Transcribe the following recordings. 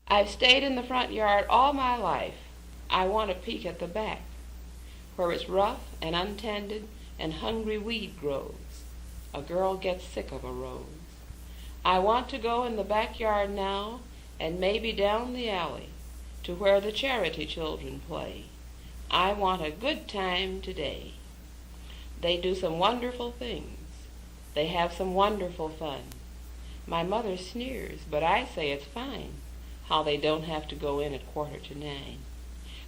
I've stayed in the front yard all my life. I want a peek at the back, where it's rough and untended and hungry weed grows. A girl gets sick of a rose. I want to go in the backyard now and maybe down the alley to where the charity children play. I want a good time today. They do some wonderful things. They have some wonderful fun. My mother sneers, but I say it's fine, how they don't have to go in at 8:45.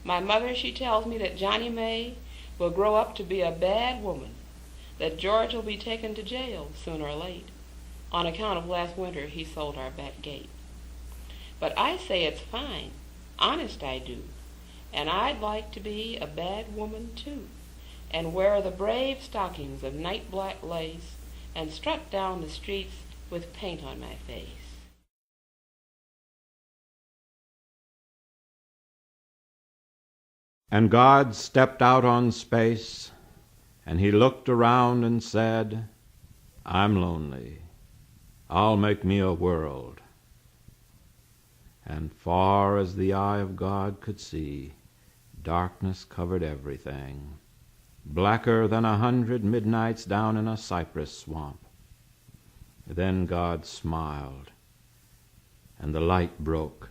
My mother, she tells me that Johnny May will grow up to be a bad woman, that George will be taken to jail sooner or late, on account of last winter he sold our back gate. But I say it's fine, honest I do, and I'd like to be a bad woman too, and wear the brave stockings of night black lace, and strut down the streets with paint on my face. And God stepped out on space, and he looked around and said, I'm lonely. I'll make me a world. And far as the eye of God could see, darkness covered everything, blacker than 100 midnights down in a cypress swamp. Then God smiled, and the light broke,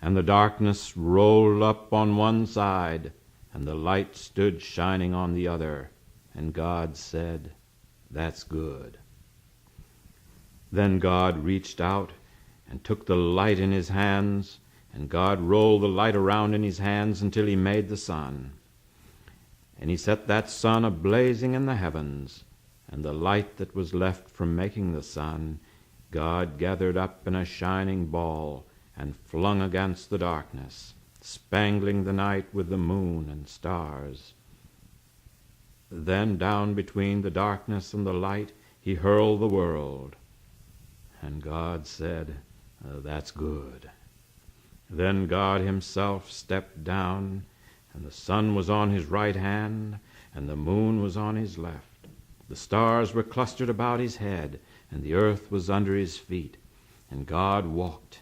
and the darkness rolled up on one side, and the light stood shining on the other, and God said, That's good. Then God reached out and took the light in his hands, and God rolled the light around in his hands until he made the sun. And he set that sun a-blazing in the heavens, and the light that was left from making the sun, God gathered up in a shining ball and flung against the darkness, spangling the night with the moon and stars. Then down between the darkness and the light he hurled the world, and God said, That's good. Then God himself stepped down, and the sun was on his right hand, and the moon was on his left. The stars were clustered about his head, and the earth was under his feet. And God walked,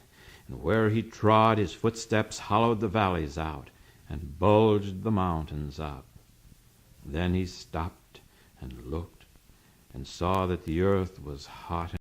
and where he trod his footsteps hollowed the valleys out, and bulged the mountains up. Then he stopped and looked, and saw that the earth was hot